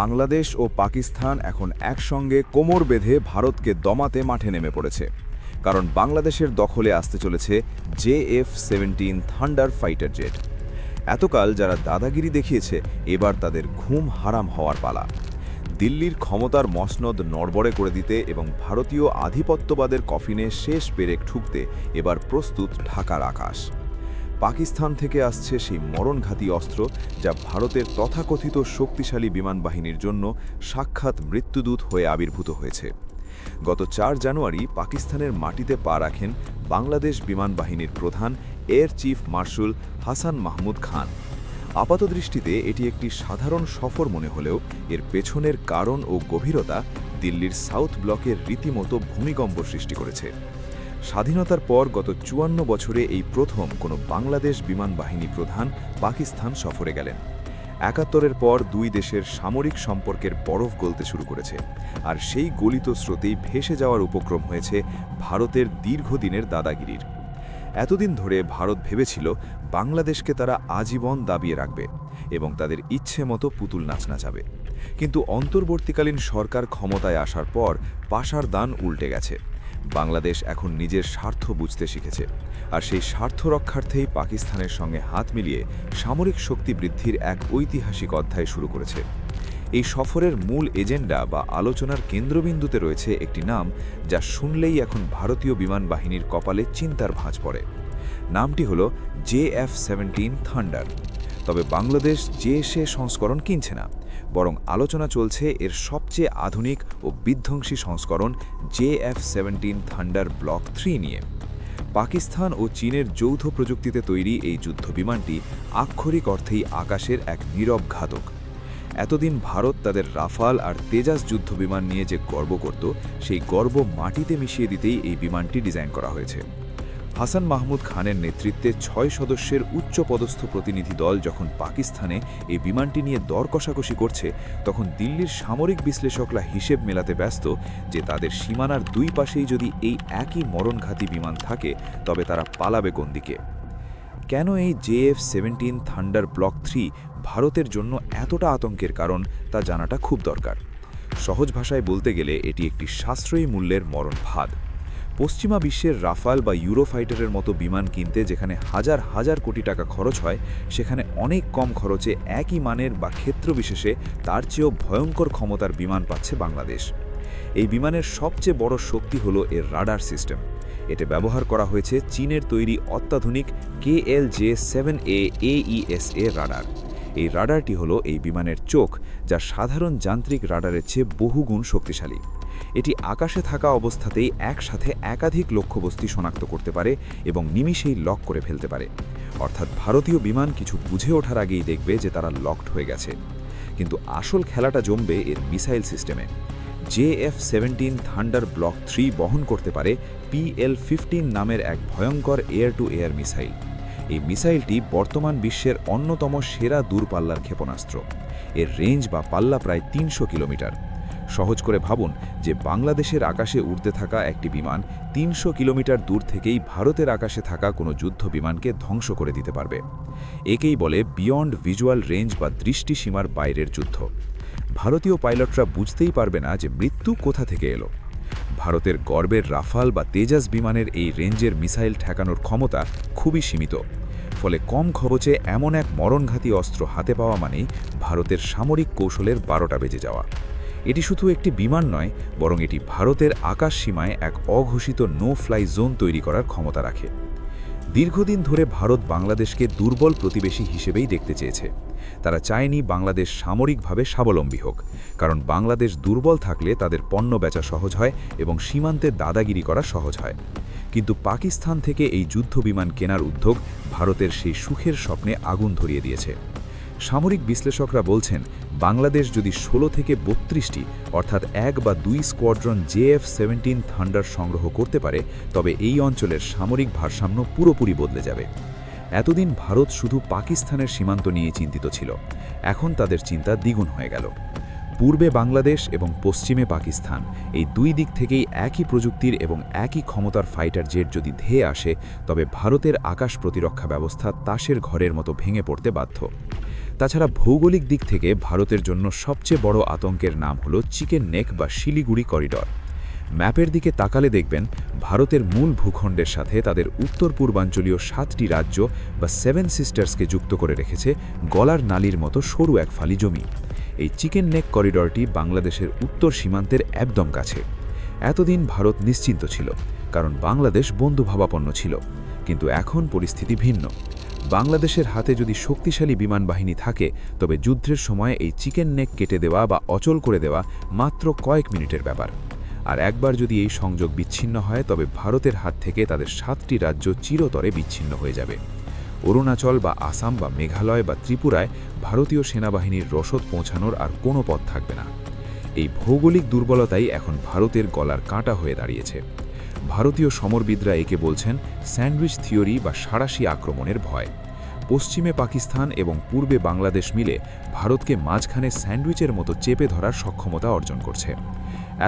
বাংলাদেশ ও পাকিস্তান এখন একসঙ্গে কোমর বেঁধে ভারতকে দমাতে মাঠে নেমে পড়েছে। কারণ বাংলাদেশের দখলে আসতে চলেছে JF-17 থান্ডার ফাইটার জেট। এতকাল যারা দাদাগিরি দেখিয়েছে, এবার তাদের ঘুম হারাম হওয়ার পালা। দিল্লির ক্ষমতার মসনদ নড়বড়ে করে দিতে এবং ভারতীয় আধিপত্যবাদের কফিনে শেষ পেরেক ঠুকতে এবার প্রস্তুত ঢাকার আকাশ। পাকিস্তান থেকে আসছে সেই মরণঘাতী অস্ত্র, যা ভারতের তথাকথিত শক্তিশালী বিমান বাহিনীর জন্য সাক্ষাৎ মৃত্যুদূত হয়ে আবির্ভূত হয়েছে। গত ৪ জানুয়ারি পাকিস্তানের মাটিতে পা রাখেন বাংলাদেশ বিমান বাহিনীর প্রধান air chief marshal Hasan Mahmud Khan. আপাতদৃষ্টিতে এটি একটি সাধারণ সফর মনে হলেও এর পেছনের কারণ ও গভীরতা দিল্লির সাউথ ব্লকের রীতিমতো ভূমিকম্প সৃষ্টি করেছে। স্বাধীনতার পর গত ৫৪ বছরে এই প্রথম কোনো বাংলাদেশ বিমান বাহিনী প্রধান পাকিস্তান সফরে গেলেন। ৭১-এর পর দুই দেশের সামরিক সম্পর্কের বরফ গলতে শুরু করেছে, আর সেই গলিত স্রোতেই ভেসে যাওয়ার উপক্রম হয়েছে ভারতের দীর্ঘদিনের দাদাগিরির। এতদিন ধরে ভারত ভেবেছিল বাংলাদেশকে তারা আজীবন দাবিয়ে রাখবে এবং তাদের ইচ্ছে মতো পুতুল নাচ নাচাবে। কিন্তু অন্তর্বর্তীকালীন সরকার ক্ষমতায় আসার পর পাশার দান উল্টে গেছে। বাংলাদেশ এখন নিজের স্বার্থ বুঝতে শিখেছে, আর সেই স্বার্থ রক্ষার্থেই পাকিস্তানের সঙ্গে হাত মিলিয়ে সামরিক শক্তি বৃদ্ধির এক ঐতিহাসিক অধ্যায় শুরু করেছে। এই সফরের মূল এজেন্ডা বা আলোচনার কেন্দ্রবিন্দুতে রয়েছে একটি নাম, যা শুনলেই এখন ভারতীয় বিমান বাহিনীর কপালে চিন্তার ভাঁজ পড়ে। নামটি হল JF-17 থান্ডার। তবে বাংলাদেশ সে সংস্করণ কিনছে না, বরং আলোচনা চলছে এর সবচেয়ে আধুনিক ও বিধ্বংসী সংস্করণ JF-17 থান্ডার ব্লক 3 নিয়ে। পাকিস্তান ও চীনের যৌথ প্রযুক্তিতে তৈরি এই যুদ্ধ বিমানটি আক্ষরিক অর্থেই আকাশের এক নীরব ঘাতক। এতদিন ভারত তাদের রাফাল আর তেজাস যুদ্ধ বিমান নিয়ে যে গর্ব করত, সেই গর্ব মাটিতে মিশিয়ে দিতেই এই বিমানটি ডিজাইন করা হয়েছে। হাসান মাহমুদ খানের নেতৃত্বে ৬ সদস্যের উচ্চপদস্থ প্রতিনিধি দল যখন পাকিস্তানে এই বিমানটি নিয়ে দর কষাকষি করছে, তখন দিল্লির সামরিক বিশ্লেষকরা হিসেব মেলাতে ব্যস্ত যে তাদের সীমানার দুই পাশেই যদি এই একই মরণঘাতী বিমান থাকে, তবে তারা পালাবে কোন দিকে। কেন এই JF-17 থান্ডার ব্লক 3 ভারতের জন্য এতটা আতঙ্কের কারণ, তা জানাটা খুব দরকার। সহজ ভাষায় বলতে গেলে এটি একটি সাশ্রয়ী মূল্যের মরণ ফাঁদ। পশ্চিমা বিশ্বের রাফাল বা ইউরোফাইটারের মতো বিমান কিনতে যেখানে হাজার হাজার কোটি টাকা খরচ হয়, সেখানে অনেক কম খরচে একই মানের বা ক্ষেত্রবিশেষে তার চেয়েও ভয়ঙ্কর ক্ষমতার বিমান পাচ্ছে বাংলাদেশ। এই বিমানের সবচেয়ে বড় শক্তি হলো এর রাডার সিস্টেম। এতে ব্যবহার করা হয়েছে চীনের তৈরি অত্যাধুনিক KLJ-7A AESA রাডার। এই রাডারটি হলো এই বিমানের চোখ, যা সাধারণ যান্ত্রিক রাডারের চেয়ে বহুগুণ শক্তিশালী। এটি আকাশে থাকা অবস্থাতেই একসাথে একাধিক লক্ষ্যবস্তু শনাক্ত করতে পারে এবং নিমিষেই লক করে ফেলতে পারে। অর্থাৎ ভারতীয় বিমান কিছু বুঝে ওঠার আগেই দেখবে যে তারা লকড হয়ে গেছে। কিন্তু আসল খেলাটা জমবে এর মিসাইল সিস্টেমে। JF-17 থান্ডার ব্লক 3 বহন করতে পারে PL-15 নামের এক ভয়ঙ্কর এয়ার টু এয়ার মিসাইল। এই মিসাইলটি বর্তমান বিশ্বের অন্যতম সেরা দূরপাল্লার ক্ষেপণাস্ত্র। এর রেঞ্জ বা পাল্লা প্রায় ৩০০ কিলোমিটার। সহজ করে ভাবুন যে বাংলাদেশের আকাশে উড়তে থাকা একটি বিমান ৩০০ কিলোমিটার দূর থেকেই ভারতের আকাশে থাকা কোনো যুদ্ধ বিমানকে ধ্বংস করে দিতে পারবে। একেই বলে বিয়ন্ড ভিজুয়াল রেঞ্জ বা দৃষ্টিসীমার বাইরের যুদ্ধ। ভারতীয় পাইলটরা বুঝতেই পারবে না যে মৃত্যু কোথা থেকে এলো। ভারতের গর্বের রাফাল বা তেজাস বিমানের এই রেঞ্জের মিসাইল ঠেকানোর ক্ষমতা খুবই সীমিত। ফলে কম খরচে এমন এক মরণঘাতী অস্ত্র হাতে পাওয়া মানেই ভারতের সামরিক কৌশলের ১২টা বেজে যাওয়া। এটি শুধু একটি বিমান নয়, বরং এটি ভারতের আকাশ সীমায় এক অঘোষিত নো ফ্লাই জোন তৈরি করার ক্ষমতা রাখে। দীর্ঘদিন ধরে ভারত বাংলাদেশকে দুর্বল প্রতিবেশী হিসেবেই দেখতে চেয়েছে। তারা চায়নি বাংলাদেশ সামরিকভাবে স্বাবলম্বী হোক, কারণ বাংলাদেশ দুর্বল থাকলে তাদের পণ্য বেচা সহজ হয় এবং সীমান্তে দাদাগিরি করা সহজ হয়। কিন্তু পাকিস্তান থেকে এই যুদ্ধ বিমান কেনার উদ্যোগ ভারতের সেই সুখের স্বপ্নে আগুন ধরিয়ে দিয়েছে। সামরিক বিশ্লেষকরা বলছেন, বাংলাদেশ যদি ১৬ থেকে ৩২টি অর্থাৎ ১ বা ২ স্কোয়াড্রন JF-17 থান্ডার সংগ্রহ করতে পারে, তবে এই অঞ্চলের সামরিক ভারসাম্য পুরোপুরি বদলে যাবে। এতদিন ভারত শুধু পাকিস্তানের সীমান্ত নিয়ে চিন্তিত ছিল, এখন তাদের চিন্তা দ্বিগুণ হয়ে গেল। পূর্বে বাংলাদেশ এবং পশ্চিমে পাকিস্তান, এই দুই দিক থেকেই একই প্রযুক্তির এবং একই ক্ষমতার ফাইটার জেট যদি ধেয়ে আসে, তবে ভারতের আকাশ প্রতিরক্ষা ব্যবস্থা তাসের ঘরের মতো ভেঙে পড়তে বাধ্য। তাছাড়া ভৌগোলিক দিক থেকে ভারতের জন্য সবচেয়ে বড় আতঙ্কের নাম হলো চিকেন নেক বা শিলিগুড়ি করিডর। ম্যাপের দিকে তাকালে দেখবেন ভারতের মূল ভূখণ্ডের সাথে তাদের উত্তর পূর্বাঞ্চলীয় 7টি রাজ্য বা 7 সিস্টার্সকে যুক্ত করে রেখেছে গলার নালির মতো সরু এক ফালি জমি। এই চিকেন নেক করিডরটি বাংলাদেশের উত্তর সীমান্তের একদম কাছে। এতদিন ভারত নিশ্চিন্ত ছিল, কারণ বাংলাদেশ বন্ধুভাবাপন্ন ছিল। কিন্তু এখন পরিস্থিতি ভিন্ন। বাংলাদেশের হাতে যদি শক্তিশালী বিমান বাহিনী থাকে, তবে যুদ্ধের সময় এই চিকেন নেক কেটে দেওয়া বা অচল করে দেওয়া মাত্র কয়েক মিনিটের ব্যাপার। আর একবার যদি এই সংযোগ বিচ্ছিন্ন হয়, তবে ভারতের হাত থেকে তাদের 7টি রাজ্য চিরতরে বিচ্ছিন্ন হয়ে যাবে। অরুণাচল বা আসাম বা মেঘালয় বা ত্রিপুরায় ভারতীয় সেনাবাহিনীর রসদ পৌঁছানোর আর কোনো পথ থাকবে না। এই ভৌগোলিক দুর্বলতাই এখন ভারতের গলার কাঁটা হয়ে দাঁড়িয়েছে। ভারতীয় সমরবিদরা একে বলছেন স্যান্ডউইচ থিওরি বা সাঁড়াশি আক্রমণের ভয়। পশ্চিমে পাকিস্তান এবং পূর্বে বাংলাদেশ মিলে ভারতকে মাঝখানে স্যান্ডউইচের মতো চেপে ধরার সক্ষমতা অর্জন করছে।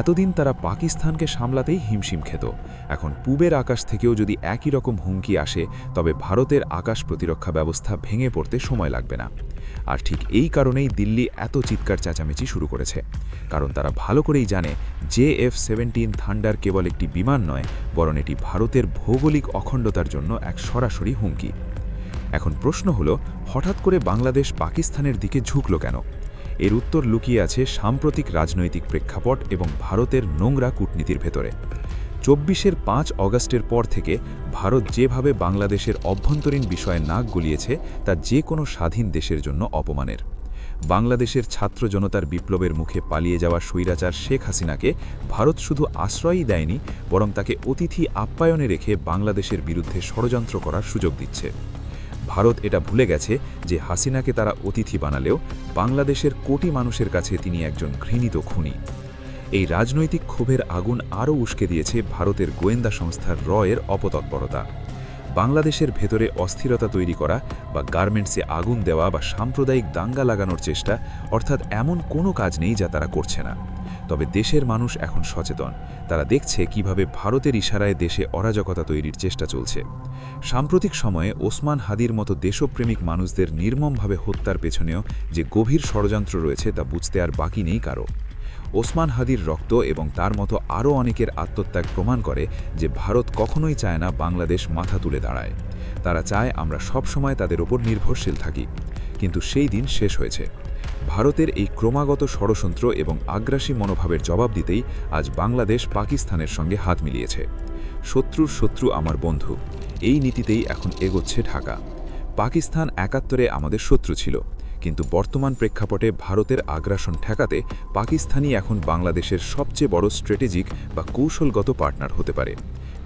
এতদিন তারা পাকিস্তানকে সামলাতেই হিমশিম খেত। এখন পূবের আকাশ থেকেও যদি একই রকম হুমকি আসে, তবে ভারতের আকাশ প্রতিরক্ষা ব্যবস্থা ভেঙে পড়তে সময় লাগবে না। আর ঠিক এই কারণেই দিল্লি এত চিৎকার চেঁচামেচি শুরু করেছে, কারণ তারা ভালো করেই জানে JF-17 থান্ডার কেবল একটি বিমান নয়, বরং এটি ভারতের ভৌগোলিক অখণ্ডতার জন্য এক সরাসরি হুমকি। এখন প্রশ্ন হলো, হঠাৎ করে বাংলাদেশ পাকিস্তানের দিকে ঝুঁকল কেন? এর উত্তর লুকিয়ে আছে সাম্প্রতিক রাজনৈতিক প্রেক্ষাপট এবং ভারতের নোংরা কূটনীতির ভেতরে। 24-এর 5 অগাস্টের পর থেকে ভারত যেভাবে বাংলাদেশের অভ্যন্তরীণ বিষয়ে নাক গলিয়েছে, তা যে কোনো স্বাধীন দেশের জন্য অপমানের। বাংলাদেশের ছাত্র জনতার বিপ্লবের মুখে পালিয়ে যাওয়া স্বৈরাচার শেখ হাসিনাকে ভারত শুধু আশ্রয়ই দেয়নি, বরং তাকে অতিথি আপ্যায়নে রেখে বাংলাদেশের বিরুদ্ধে ষড়যন্ত্র করার সুযোগ দিচ্ছে। ভারত এটা ভুলে গেছে যে হাসিনাকে তারা অতিথি বানালেও বাংলাদেশের কোটি মানুষের কাছে তিনি একজন ঘৃণিত খুনি। এই রাজনৈতিক ক্ষোভের আগুন আরও উস্কে দিয়েছে ভারতের গোয়েন্দা সংস্থার র-এর অপতৎপরতা। বাংলাদেশের ভেতরে অস্থিরতা তৈরি করা বা গার্মেন্টসে আগুন দেওয়া বা সাম্প্রদায়িক দাঙ্গা লাগানোর চেষ্টা, অর্থাৎ এমন কোনো কাজ নেই যা তারা করছে না। তবে দেশের মানুষ এখন সচেতন। তারা দেখছে কিভাবে ভারতের ইশারায় দেশে অরাজকতা তৈরির চেষ্টা চলছে। সাম্প্রতিক সময়ে ওসমান হাদির মতো দেশপ্রেমিক মানুষদের নির্মমভাবে হত্যার পেছনেও যে গভীর ষড়যন্ত্র রয়েছে, তা বুঝতে আর বাকি নেই কারো। ওসমান হাদির রক্ত এবং তার মতো আরও অনেকের আত্মত্যাগ প্রমাণ করে যে ভারত কখনোই চায় না বাংলাদেশ মাথা তুলে দাঁড়ায়। তারা চায় আমরা সবসময় তাদের ওপর নির্ভরশীল থাকি। কিন্তু সেই দিন শেষ হয়েছে। ভারতের এই ক্রমাগত ষড়যন্ত্র এবং আগ্রাসী মনোভাবের জবাব দিতেই আজ বাংলাদেশ পাকিস্তানের সঙ্গে হাত মিলিয়েছে। শত্রুর শত্রু আমার বন্ধু, এই নীতিতেই এখন এগোচ্ছে ঢাকা। পাকিস্তান 71-এ আমাদের শত্রু ছিল, কিন্তু বর্তমান প্রেক্ষাপটে ভারতের আগ্রাসন ঠেকাতে পাকিস্তানই এখন বাংলাদেশের সবচেয়ে বড় স্ট্র্যাটেজিক বা কৌশলগত পার্টনার হতে পারে।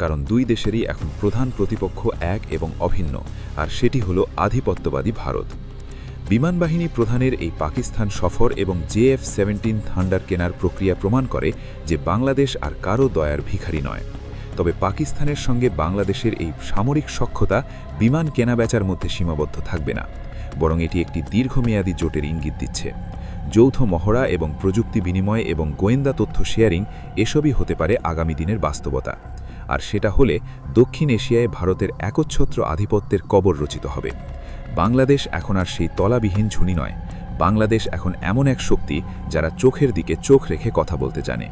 কারণ দুই দেশেরই এখন প্রধান প্রতিপক্ষ এক এবং অভিন্ন, আর সেটি হলো আধিপত্যবাদী ভারত। বিমানবাহিনী প্রধানের এই পাকিস্তান সফর এবং JF-17 থান্ডার কেনার প্রক্রিয়া প্রমাণ করে যে বাংলাদেশ আর কারও দয়ার ভিখারি নয়। তবে পাকিস্তানের সঙ্গে বাংলাদেশের এই সামরিক সখ্যতা বিমান কেনাবেচার মধ্যে সীমাবদ্ধ থাকবে না, বরং এটি একটি দীর্ঘমেয়াদী জোটের ইঙ্গিত দিচ্ছে। যৌথ মহড়া এবং প্রযুক্তি বিনিময় এবং গোয়েন্দা তথ্য শেয়ারিং, এসবই হতে পারে আগামী দিনের বাস্তবতা। আর সেটা হলে দক্ষিণ এশিয়ায় ভারতের একচ্ছত্র আধিপত্যের কবর রচিত হবে। বাংলাদেশ এখন আর সেই তলাবিহীন ঝুনি নয়। বাংলাদেশ এখন এমন এক শক্তি যারা চোখের দিকে চোখ রেখে কথা বলতে জানে।